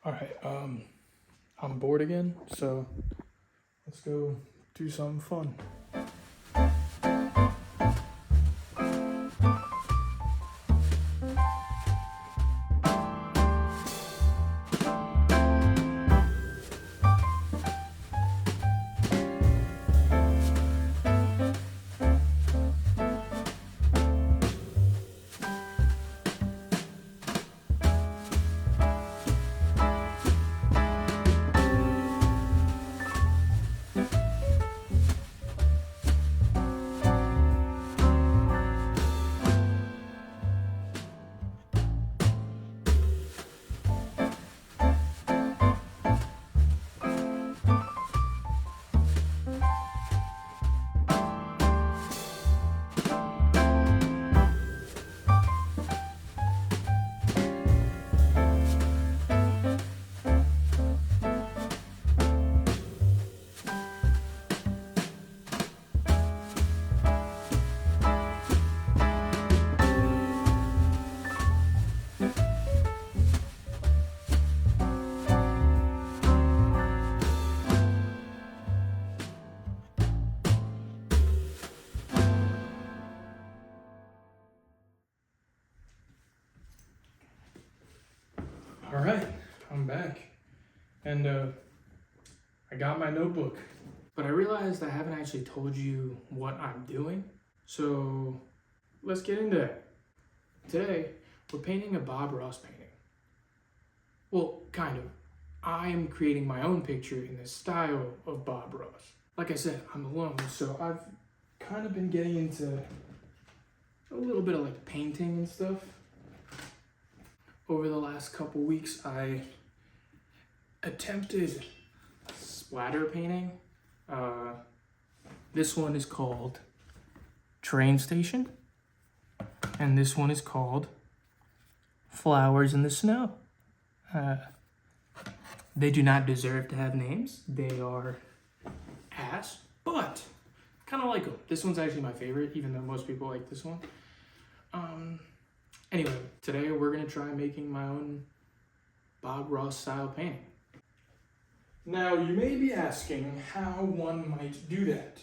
All right, I'm bored again, so let's go do something fun. All right, I'm back, and I got my notebook, but I realized I haven't actually told you what I'm doing, so let's get into it. Today, we're painting a Bob Ross painting. Well, kind of. I'm creating my own picture in the style of Bob Ross. Like I said, I'm alone, so I've kind of been getting into a little bit of like painting and stuff. Over the last couple weeks, I attempted splatter painting. This one is called Train Station, and this one is called Flowers in the Snow. They do not deserve to have names. They are ass, but kind of like them. This one's actually my favorite, even though most people like this one. Anyway, today we're gonna try making my own Bob Ross style painting. Now, you may be asking how one might do that.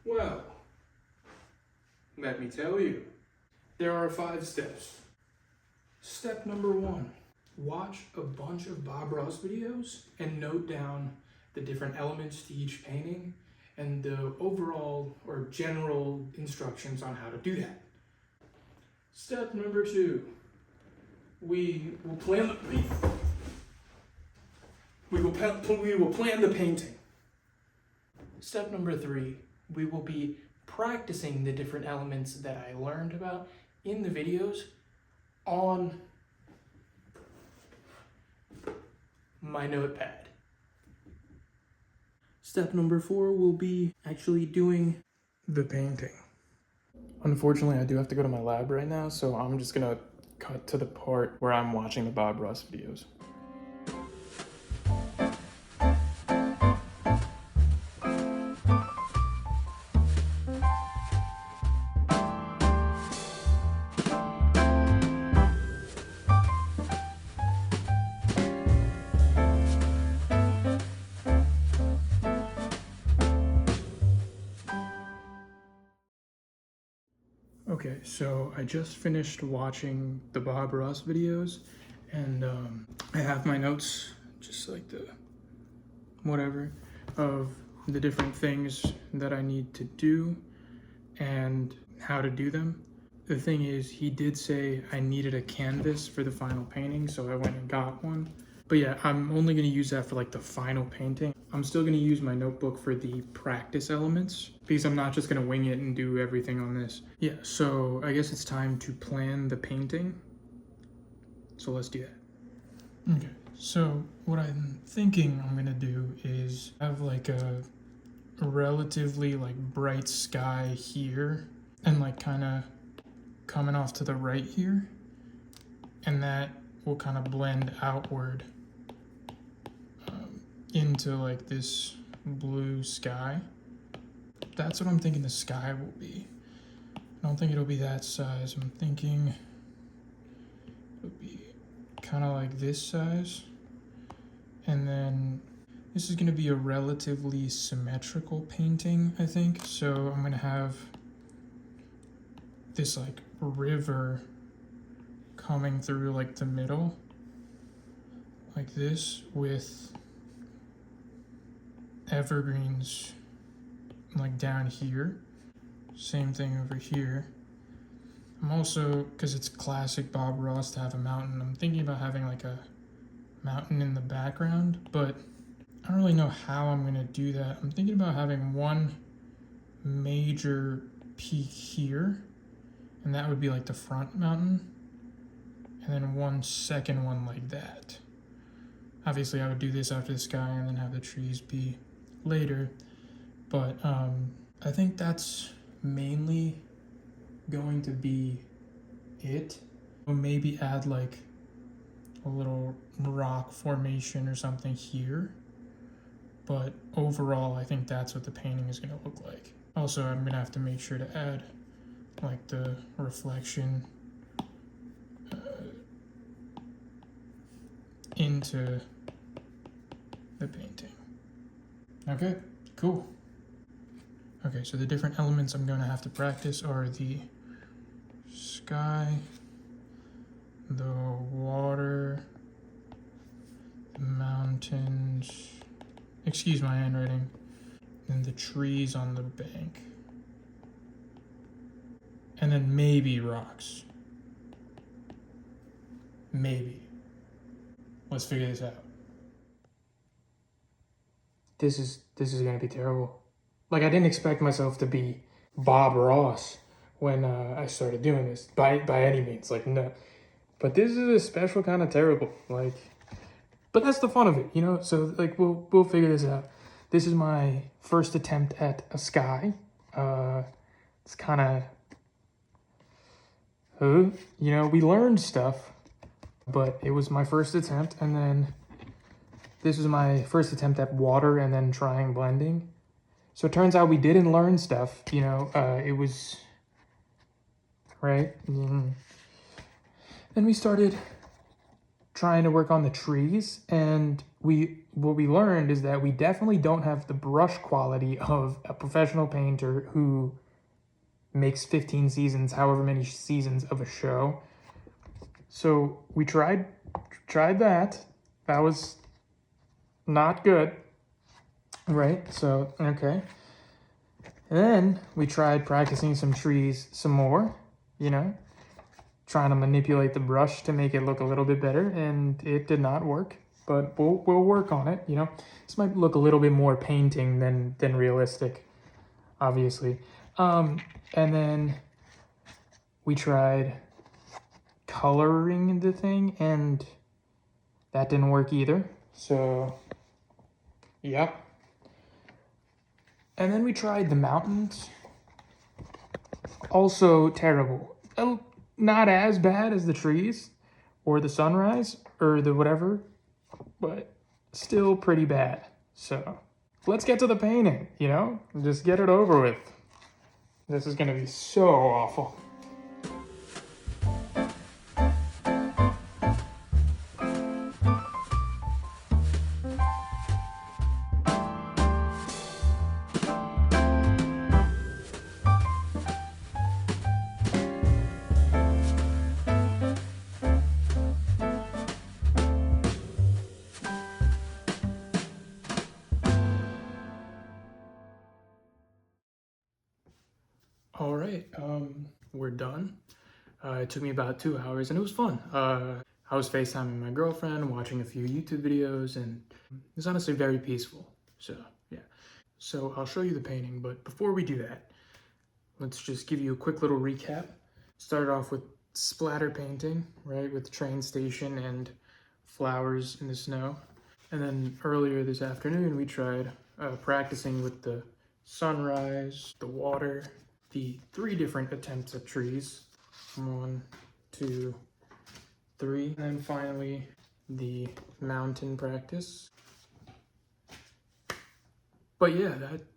Well, let me tell you. There are 5 steps. Step number 1, watch a bunch of Bob Ross videos and note down the different elements to each painting and the overall or general instructions on how to do that. Step number 2, we will plan the painting. Step number 3, we will be practicing the different elements that I learned about in the videos on my notepad. Step number 4 will be actually doing the painting. Unfortunately, I do have to go to my lab right now, so I'm just gonna cut to the part where I'm watching the Bob Ross videos. Okay, so I just finished watching the Bob Ross videos, and I have my notes, just like the whatever, of the different things that I need to do and how to do them. The thing is, he did say I needed a canvas for the final painting, so I went and got one. But yeah, I'm only gonna use that for like the final painting. I'm still gonna use my notebook for the practice elements because I'm not just gonna wing it and do everything on this. Yeah, so I guess it's time to plan the painting. So let's do that. Okay, so what I'm thinking I'm gonna do is have like a relatively like bright sky here and like kind of coming off to the right here, and that will kind of blend outward into like this blue sky. That's what I'm thinking the sky will be. I don't think it'll be that size. I'm thinking it'll be kind of like this size, And then this is gonna be a relatively symmetrical painting, I think. So I'm gonna have this like river coming through like the middle, like this, with evergreens like down here. Same thing over here. I'm also, because it's classic Bob Ross to have a mountain, I'm thinking about having like a mountain in the background, but I don't really know how I'm gonna do that. I'm thinking about having one major peak here, and that would be like the front mountain, and then one second one like that. Obviously I would do this after the sky and then have the trees be later, but I think that's mainly going to be it. We'll maybe add like a little rock formation or something here, but overall I think that's what the painting is going to look like. Also, I'm going to have to make sure to add like the reflection into the painting. Okay, cool. Okay, so the different elements I'm going to have to practice are the sky, the water, the mountains, excuse my handwriting, and the trees on the bank. And then maybe rocks. Maybe. Let's figure this out. This is gonna be terrible. Like, I didn't expect myself to be Bob Ross when I started doing this by any means. Like, no. But this is a special kind of terrible. Like, but that's the fun of it, you know. So like we'll figure this out. This is my first attempt at a sky. It's kind of, you know, we learned stuff, but it was my first attempt, and then this was my first attempt at water, and then trying blending. So it turns out we didn't learn stuff, you know. It was right. Then we started trying to work on the trees, and what we learned is that we definitely don't have the brush quality of a professional painter who makes 15 seasons, however many seasons of a show. So we tried that. That was not good, right? So okay. And then we tried practicing some trees some more, you know, trying to manipulate the brush to make it look a little bit better, and it did not work. But we'll work on it, you know. This might look a little bit more painting than realistic, obviously. And then we tried coloring the thing, and that didn't work either. So, yeah. And then we tried the mountains. Also terrible. Not as bad as the trees or the sunrise or the whatever, but still pretty bad. So let's get to the painting, you know? Just get it over with. This is gonna be so awful. All right, we're done. It took me about 2 hours, and it was fun. I was FaceTiming my girlfriend, watching a few YouTube videos, and it's honestly very peaceful. So, yeah. So I'll show you the painting, but before we do that, let's just give you a quick little recap. Started off with splatter painting, right, with the train station and flowers in the snow. And then earlier this afternoon, we tried practicing with the sunrise, the water, the 3 different attempts at trees. 1, 2, 3. And then finally, the mountain practice. But yeah,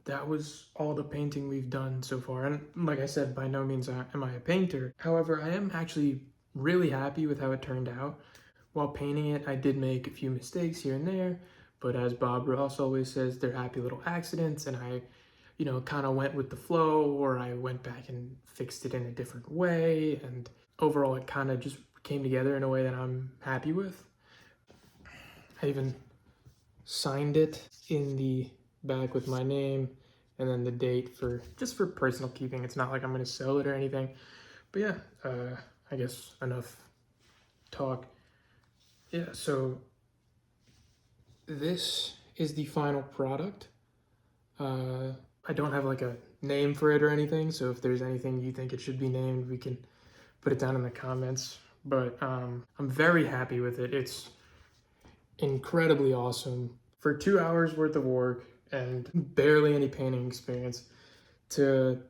that was all the painting we've done so far. And like I said, by no means am I a painter. However, I am actually really happy with how it turned out. while painting it, I did make a few mistakes here and there, but as Bob Ross always says, they're happy little accidents, and I, you know, kind of went with the flow, or I went back and fixed it in a different way, and overall it kind of just came together in a way that I'm happy with. I even signed it in the back with my name and then the date for just for personal keeping. It's not like I'm going to sell it or anything. But yeah, I guess enough talk. Yeah, so this is the final product. I don't have like a name for it or anything, so if there's anything you think it should be named, we can put it down in the comments. But I'm very happy with it. It's incredibly awesome. For 2 hours worth of work and barely any painting experience to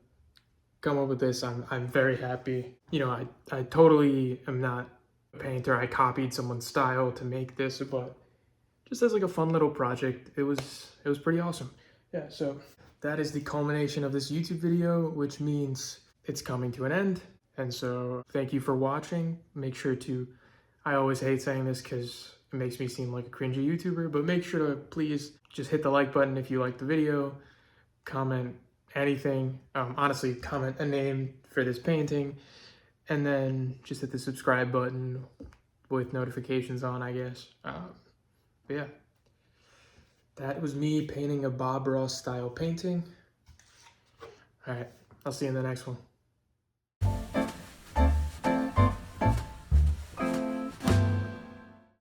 come up with this, I'm very happy. You know, I totally am not a painter. I copied someone's style to make this, but just as like a fun little project, it was pretty awesome. Yeah, so that is the culmination of this YouTube video, which means it's coming to an end. And so thank you for watching. Make sure to, I always hate saying this because it makes me seem like a cringy YouTuber, but make sure to please just hit the like button if you like the video, comment anything, honestly, comment a name for this painting, and then just hit the subscribe button with notifications on, I guess. But yeah, that was me painting a Bob Ross style painting. All right, I'll see you in the next one.